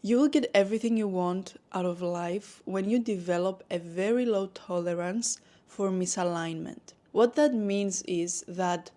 You will get everything you want out of life when you develop a very low tolerance for misalignment. What that means is that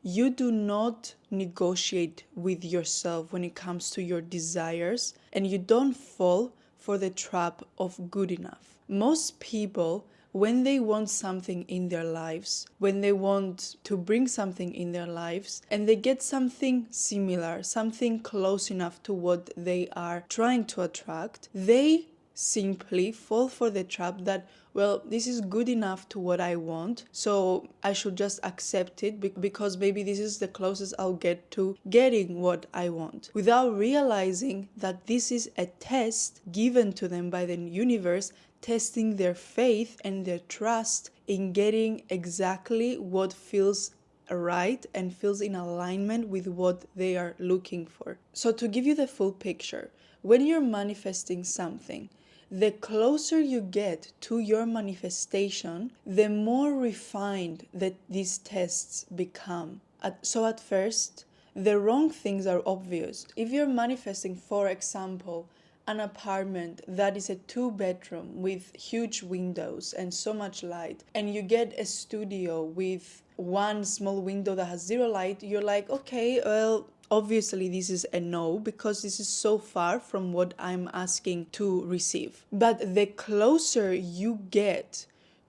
you do not negotiate with yourself when it comes to your desires, and you don't fall for the trap of good enough. Most people, when they want something in their lives, when they want to bring something in their lives, and they get something similar, something close enough to what they are trying to attract, they simply fall for the trap that, well, this is good enough to what I want, so I should just accept it because maybe this is the closest I'll get to getting what I want, without realizing that this is a test given to them by the universe, testing their faith and their trust in getting exactly what feels right and feels in alignment with what they are looking for. So to give you the full picture, when you're manifesting something, the closer you get to your manifestation, the more refined that these tests become. So at first, the wrong things are obvious. If you're manifesting, for example, an apartment that is a 2-bedroom with huge windows and so much light, and you get a studio with one small window that has zero light, you're like, okay, well, obviously this is a no because this is so far from what I'm asking to receive. But the closer you get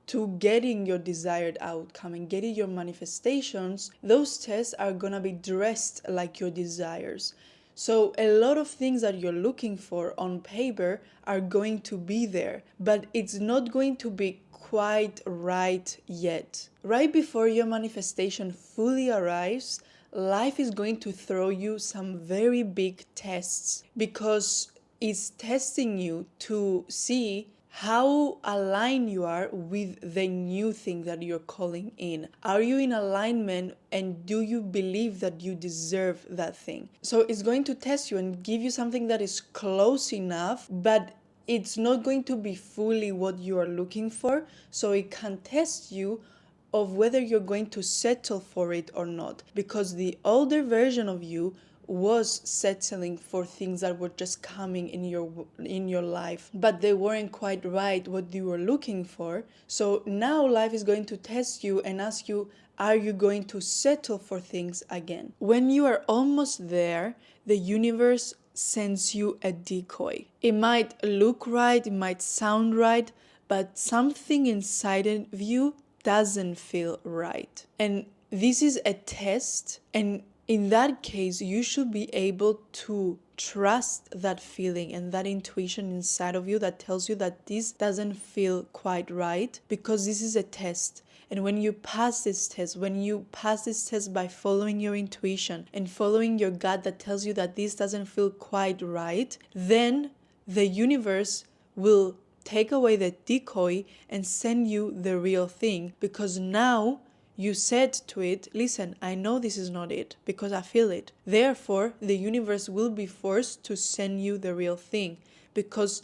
to getting your desired outcome and getting your manifestations, those tests are gonna be dressed like your desires. So a lot of things that you're looking for on paper are going to be there, but it's not going to be quite right yet. Right before your manifestation fully arrives, life is going to throw you some very big tests because it's testing you to see how aligned you are with the new thing that you're calling in. Are you in alignment, and do you believe that you deserve that thing? So it's going to test you and give you something that is close enough, but it's not going to be fully what you are looking for. So it can test you of whether you're going to settle for it or not, because the older version of you was settling for things that were just coming in your life, but they weren't quite right what you were looking for. So now life is going to test you and ask you, are you going to settle for things again? When you are almost there, the universe sends you a decoy. It might look right, it might sound right, but something inside of you doesn't feel right. And this is a test, and in that case, you should be able to trust that feeling and that intuition inside of you that tells you that this doesn't feel quite right, because this is a test. And when you pass this test, by following your intuition and following your gut that tells you that this doesn't feel quite right, then the universe will take away the decoy and send you the real thing, because now you said to it, listen, I know this is not it because I feel it. Therefore, the universe will be forced to send you the real thing because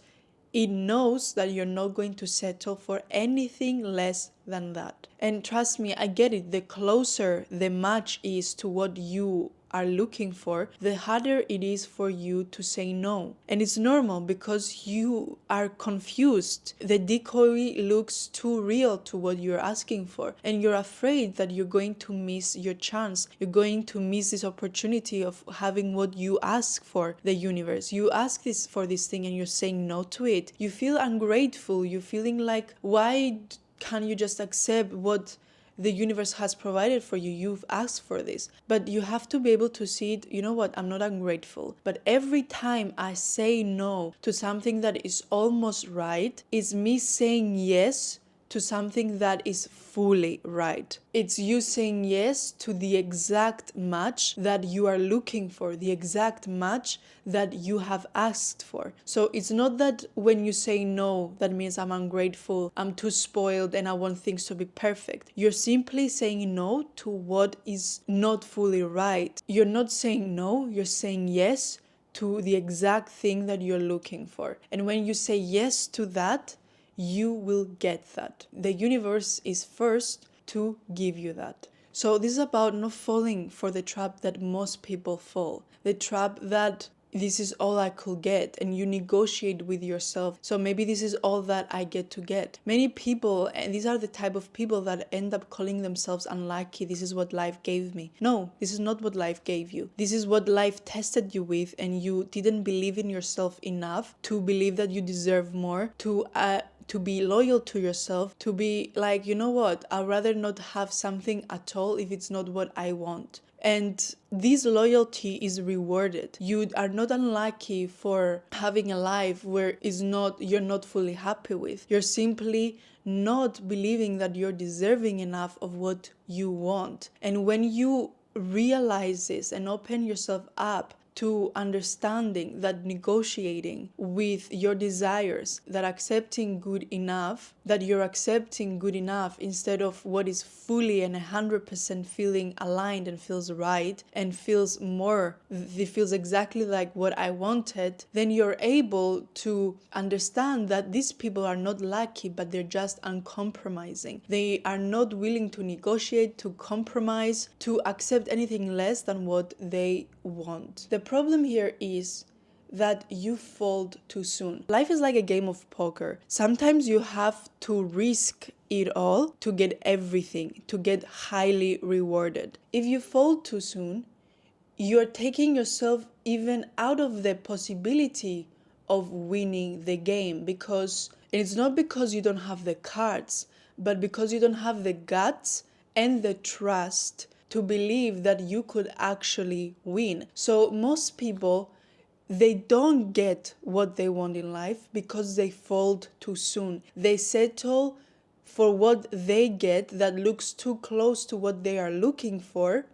it knows that you're not going to settle for anything less than that. And trust me, I get it. The closer the match is to what you are looking for, the harder it is for you to say no. And it's normal because you are confused. The decoy looks too real to what you're asking for, and you're afraid that you're going to miss your chance. You're going to miss this opportunity of having what you ask for, the universe. You ask this for this thing and you're saying no to it. You feel ungrateful. You're feeling like, why can't you just accept what the universe has provided for you? You've asked for this. But you have to be able to see it, you know what, I'm not ungrateful. But every time I say no to something that is almost right, it's me saying yes to something that is fully right. It's you saying yes to the exact match that you are looking for, the exact match that you have asked for. So it's not that when you say no, that means I'm ungrateful, I'm too spoiled, and I want things to be perfect. You're simply saying no to what is not fully right. You're not saying no, you're saying yes to the exact thing that you're looking for. And when you say yes to that, you will get that. The universe is first to give you that. So this is about not falling for the trap that most people fall. The trap that this is all I could get, and you negotiate with yourself. So maybe this is all that I get to get. Many people, and these are the type of people that end up calling themselves unlucky. This is what life gave me. No, this is not what life gave you. This is what life tested you with, and you didn't believe in yourself enough to believe that you deserve more, to be loyal to yourself, to be like, you know what, I'd rather not have something at all if it's not what I want. And this loyalty is rewarded. You are not unlucky for having a life where you're not fully happy with. You're simply not believing that you're deserving enough of what you want. And when you realize this and open yourself up to understanding that negotiating with your desires, that you're accepting good enough instead of what is fully and 100% feeling aligned and feels right and feels exactly like what I wanted, then you're able to understand that these people are not lucky, but they're just uncompromising. They are not willing to negotiate, to compromise, to accept anything less than what they want. The problem here is that you fold too soon. Life is like a game of poker. Sometimes you have to risk it all to get everything, to get highly rewarded. If you fold too soon, you're taking yourself even out of the possibility of winning the game, because it's not because you don't have the cards, but because you don't have the guts and the trust to believe that you could actually win. So most people, they don't get what they want in life because they fold too soon. They settle for what they get that looks too close to what they are looking for,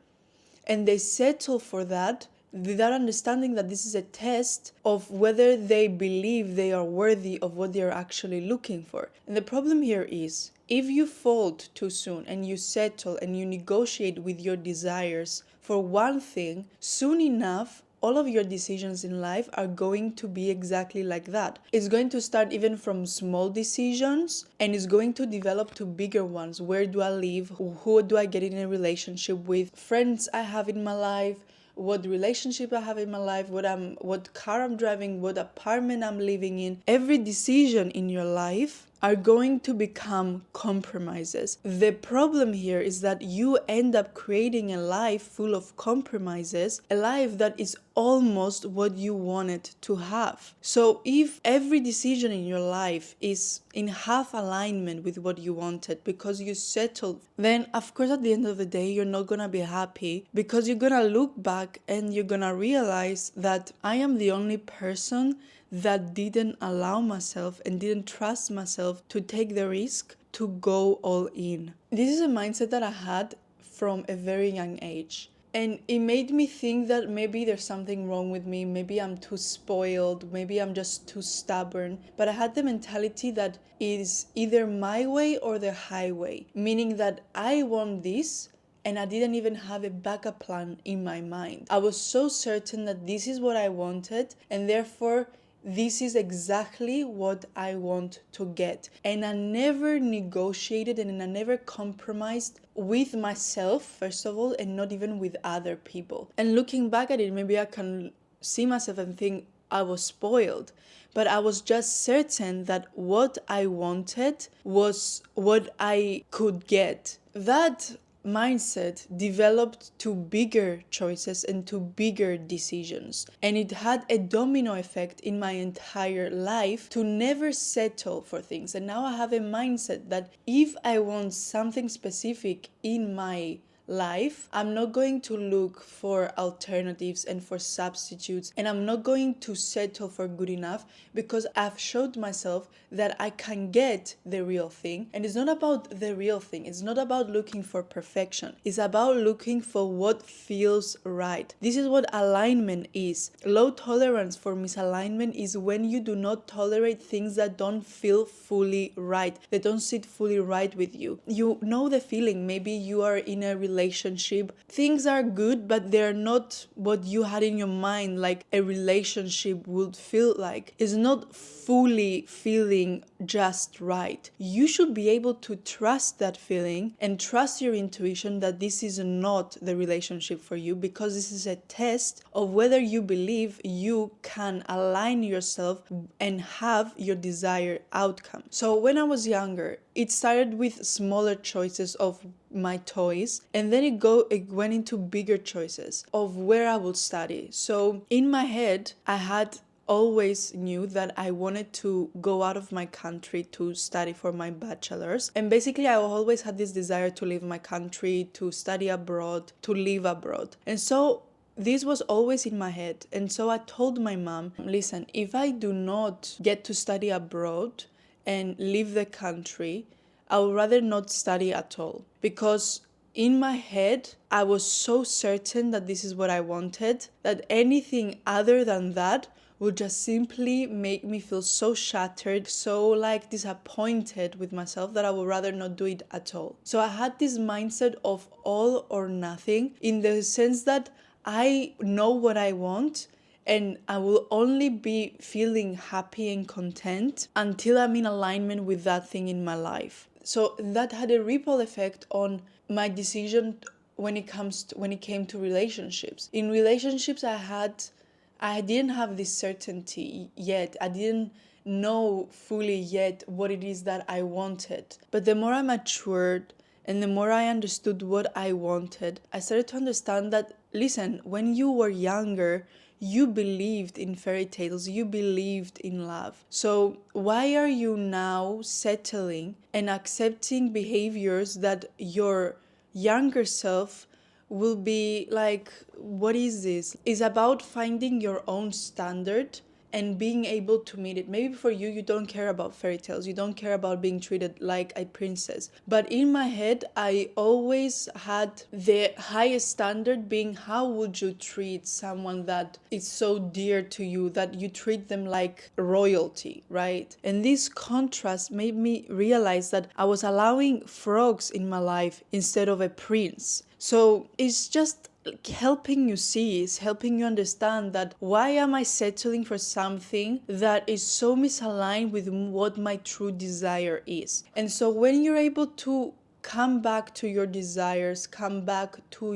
and they settle for that without understanding that this is a test of whether they believe they are worthy of what they are actually looking for. And the problem here is, if you fold too soon and you settle and you negotiate with your desires for one thing, soon enough, all of your decisions in life are going to be exactly like that. It's going to start even from small decisions and it's going to develop to bigger ones. Where do I live? Who do I get in a relationship with? Friends I have in my life? What relationship I have in my life, what car I'm driving, what apartment I'm living in. Every decision in your life are going to become compromises. The problem here is that you end up creating a life full of compromises, a life that is almost what you wanted to have. So if every decision in your life is in half alignment with what you wanted because you settled, then of course at the end of the day you're not gonna be happy, because you're gonna look back and you're gonna realize that I am the only person that didn't allow myself and didn't trust myself to take the risk to go all in. This is a mindset that I had from a very young age. And it made me think that maybe there's something wrong with me, maybe I'm too spoiled, maybe I'm just too stubborn. But I had the mentality that it is either my way or the highway, meaning that I want this and I didn't even have a backup plan in my mind. I was so certain that this is what I wanted, and therefore this is exactly what I want to get. And I never negotiated and I never compromised with myself, first of all, and not even with other people. And looking back at it, maybe I can see myself and think I was spoiled. But I was just certain that what I wanted was what I could get. That mindset developed to bigger choices and to bigger decisions, and it had a domino effect in my entire life to never settle for things. And now I have a mindset that if I want something specific in my life, I'm not going to look for alternatives and for substitutes, and I'm not going to settle for good enough, because I've showed myself that I can get the real thing. And it's not about the real thing, it's not about looking for perfection, it's about looking for what feels right. This is what alignment is. Low tolerance for misalignment is when you do not tolerate things that don't feel fully right, that don't sit fully right with you. You know the feeling. Maybe you are in a relationship relationship, things are good, but they're not what you had in your mind, like a relationship would feel like. It's not fully feeling just right. You should be able to trust that feeling and trust your intuition that this is not the relationship for you, because this is a test of whether you believe you can align yourself and have your desired outcome. So when I was younger, it started with smaller choices of my toys, and then it went into bigger choices of where I would study. So in my head, I had always knew that I wanted to go out of my country to study for my bachelor's. And basically, I always had this desire to leave my country, to study abroad, to live abroad. And so this was always in my head. And so I told my mom, listen, if I do not get to study abroad and leave the country, I would rather not study at all. Because in my head, I was so certain that this is what I wanted, that anything other than that would just simply make me feel so shattered, so like disappointed with myself, that I would rather not do it at all. So I had this mindset of all or nothing, in the sense that I know what I want and I will only be feeling happy and content until I'm in alignment with that thing in my life. So that had a ripple effect on my decision when it came to relationships. In relationships, I didn't have this certainty yet. I didn't know fully yet what it is that I wanted. But the more I matured and the more I understood what I wanted, I started to understand that, listen, when you were younger, you believed in fairy tales, you believed in love. So why are you now settling and accepting behaviors that your younger self will be like, what is this? It's about finding your own standard and being able to meet it. Maybe for you, you don't care about fairy tales. You don't care about being treated like a princess. But in my head, I always had the highest standard being, how would you treat someone that is so dear to you, that you treat them like royalty, right? And this contrast made me realize that I was allowing frogs in my life instead of a prince. So it's just helping you see, is helping you understand that, why am I settling for something that is so misaligned with what my true desire is? And so when you're able to come back to your desires, come back to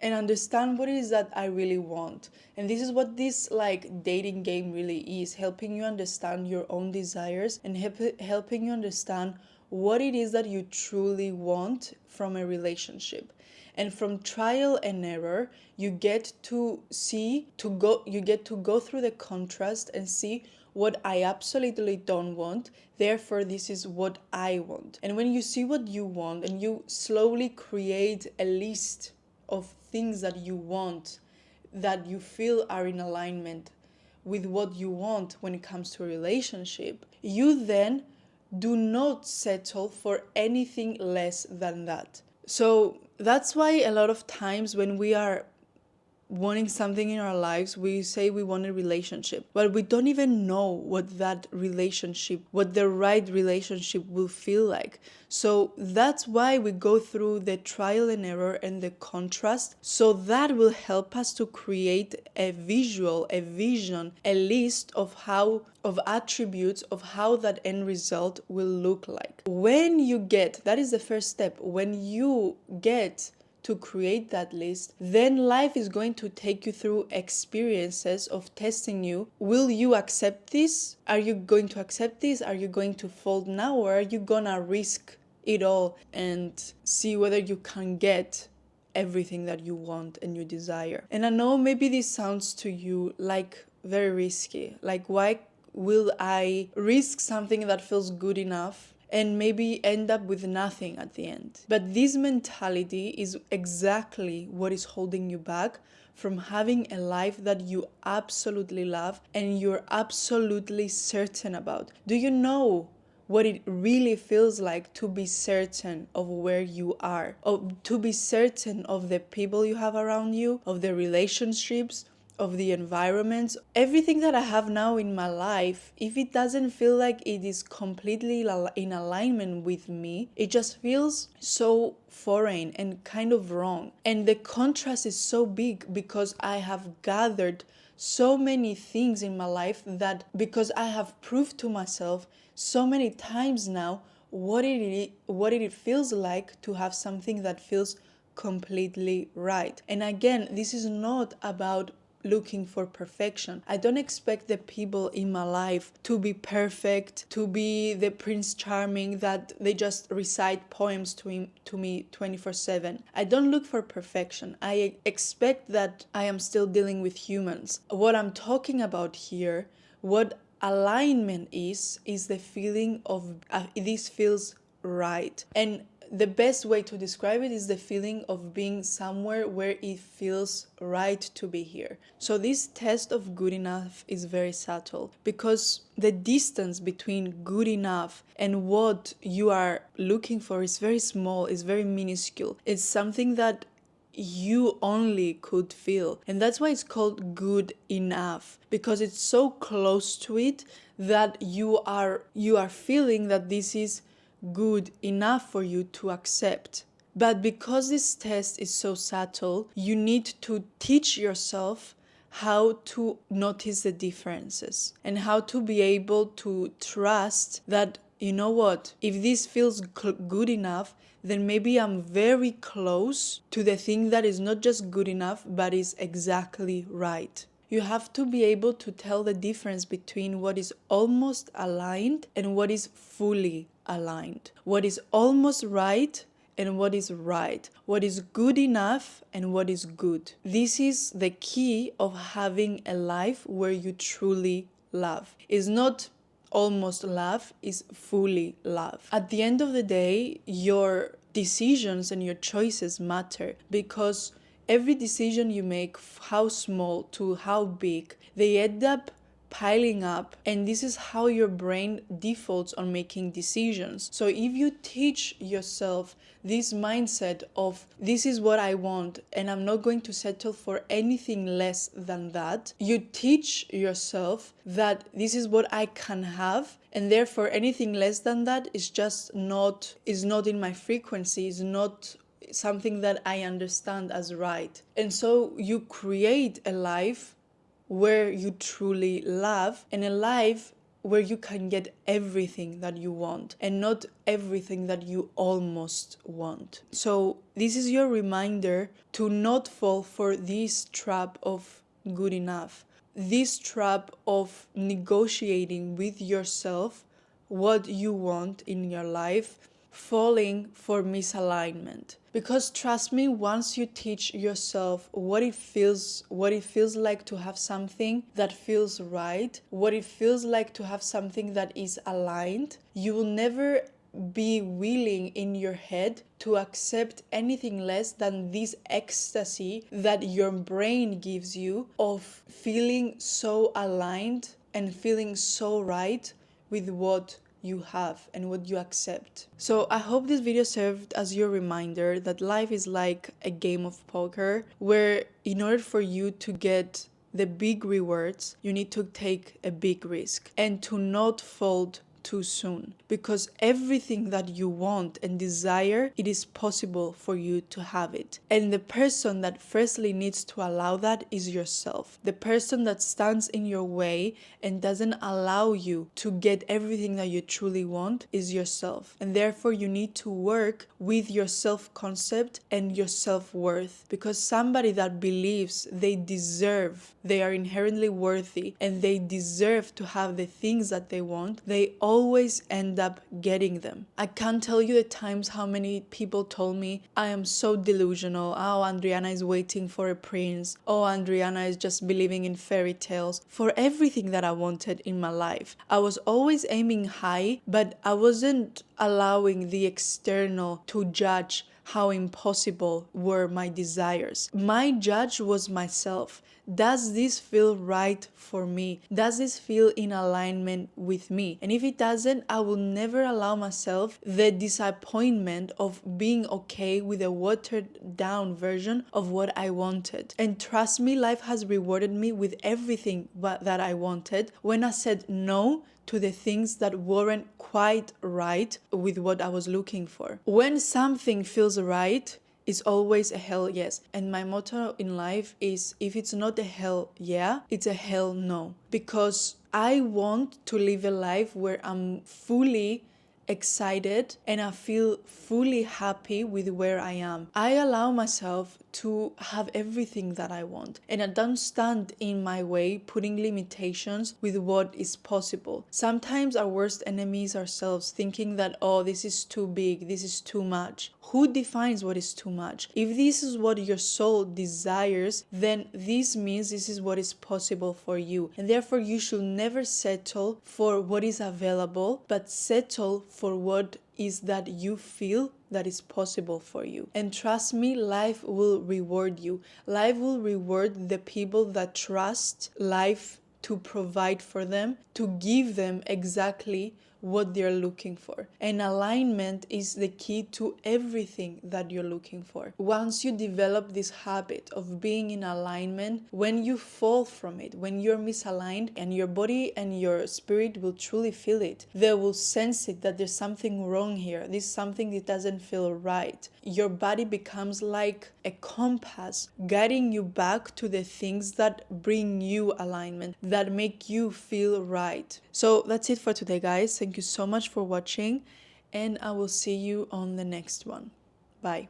and understand what it is that I really want. And this is what this like dating game really is, helping you understand your own desires and helping you understand what it is that you truly want from a relationship. And from trial and error, you get to go through the contrast and see what I absolutely don't want. Therefore, this is what I want. And when you see what you want and you slowly create a list of things that you want, that you feel are in alignment with what you want when it comes to a relationship, you then do not settle for anything less than that. So that's why a lot of times when we are wanting something in our lives, we say we want a relationship, but we don't even know what that relationship, what the right relationship will feel like. So that's why we go through the trial and error and the contrast, so that will help us to create a vision, a list of attributes of how that end result will look like. That is the first step. When you get to create that list, then life is going to take you through experiences of testing you. Will you accept this? Are you going to accept this? Are you going to fold now, or are you gonna risk it all and see whether you can get everything that you want and you desire? And I know maybe this sounds to you like very risky. Like, why will I risk something that feels good enough and maybe end up with nothing at the end? But this mentality is exactly what is holding you back from having a life that you absolutely love and you're absolutely certain about. Do you know what it really feels like to be certain of where you are, to be certain of the people you have around you, of the relationships, of the environments, everything that I have now in my life, if it doesn't feel like it is completely in alignment with me, it just feels so foreign and kind of wrong. And the contrast is so big because I have gathered so many things in my life that because I have proved to myself so many times now what it feels like to have something that feels completely right. And again, this is not about looking for perfection. I don't expect the people in my life to be perfect, to be the Prince Charming that they just recite poems to me 24/7. I don't look for perfection. I expect that I am still dealing with humans. What I'm talking about here, what alignment is the feeling of this feels right. And the best way to describe it is the feeling of being somewhere where it feels right to be here. So this test of good enough is very subtle because the distance between good enough and what you are looking for is very small, is very minuscule. It's something that you only could feel. And that's why it's called good enough, because it's so close to it that you are feeling that this is good enough for you to accept. But because this test is so subtle, you need to teach yourself how to notice the differences and how to be able to trust that, you know what, if this feels good enough, then maybe I'm very close to the thing that is not just good enough, but is exactly right. You have to be able to tell the difference between what is almost aligned and what is fully aligned. What is almost right and what is right. What is good enough and what is good. This is the key of having a life where you truly love. It's not almost love, is fully love. At the end of the day, your decisions and your choices matter because every decision you make, how small to how big, they end up piling up, and this is how your brain defaults on making decisions. So if you teach yourself this mindset of this is what I want and I'm not going to settle for anything less than that, you teach yourself that this is what I can have, and therefore anything less than that is just not in my frequency, is not something that I understand as right. And so you create a life where you truly love, and a life where you can get everything that you want and not everything that you almost want. So this is your reminder to not fall for this trap of good enough, this trap of negotiating with yourself what you want in your life, falling for misalignment. Because trust me, once you teach yourself what it feels like to have something that feels right, what it feels like to have something that is aligned, you will never be willing in your head to accept anything less than this ecstasy that your brain gives you of feeling so aligned and feeling so right with what you have and what you accept. So I hope this video served as your reminder that life is like a game of poker where in order for you to get the big rewards, you need to take a big risk and to not fold too soon, because everything that you want and desire, it is possible for you to have it. And the person that firstly needs to allow that is yourself. The person that stands in your way and doesn't allow you to get everything that you truly want is yourself. And therefore you need to work with your self-concept and your self-worth, because somebody that believes they are inherently worthy and they deserve to have the things that they want, they always end up getting them. I can't tell you the times how many people told me, I am so delusional. Oh, Andriana is waiting for a prince. Oh, Andriana is just believing in fairy tales. For everything that I wanted in my life, I was always aiming high, but I wasn't allowing the external to judge how impossible were my desires. My judge was myself. Does this feel right for me? Does this feel in alignment with me? And if it doesn't, I will never allow myself the disappointment of being okay with a watered down version of what I wanted. And trust me, life has rewarded me with everything that I wanted when I said no to the things that weren't quite right with what I was looking for. When something feels right, it's always a hell yes. And my motto in life is, if it's not a hell yeah, it's a hell no. Because I want to live a life where I'm fully excited and I feel fully happy with where I am. I allow myself to have everything that I want, and I don't stand in my way putting limitations with what is possible. Sometimes our worst enemy is ourselves, thinking that, oh, this is too big, this is too much. Who defines what is too much? If this is what your soul desires, then this means this is what is possible for you. And therefore, you should never settle for what is available, but settle for what is that you feel that is possible for you. And trust me, life will reward you. Life will reward the people that trust life to provide for them, to give them exactly what they're looking for. And alignment is the key to everything that you're looking for. Once you develop this habit of being in alignment, when you fall from it, when you're misaligned, and your body and your spirit will truly feel it, they will sense it, that there's something wrong here, this is something that doesn't feel right. Your body becomes like a compass, guiding you back to the things that bring you alignment, that make you feel right. So that's it for today, guys. Thank you so much for watching, and I will see you on the next one. Bye.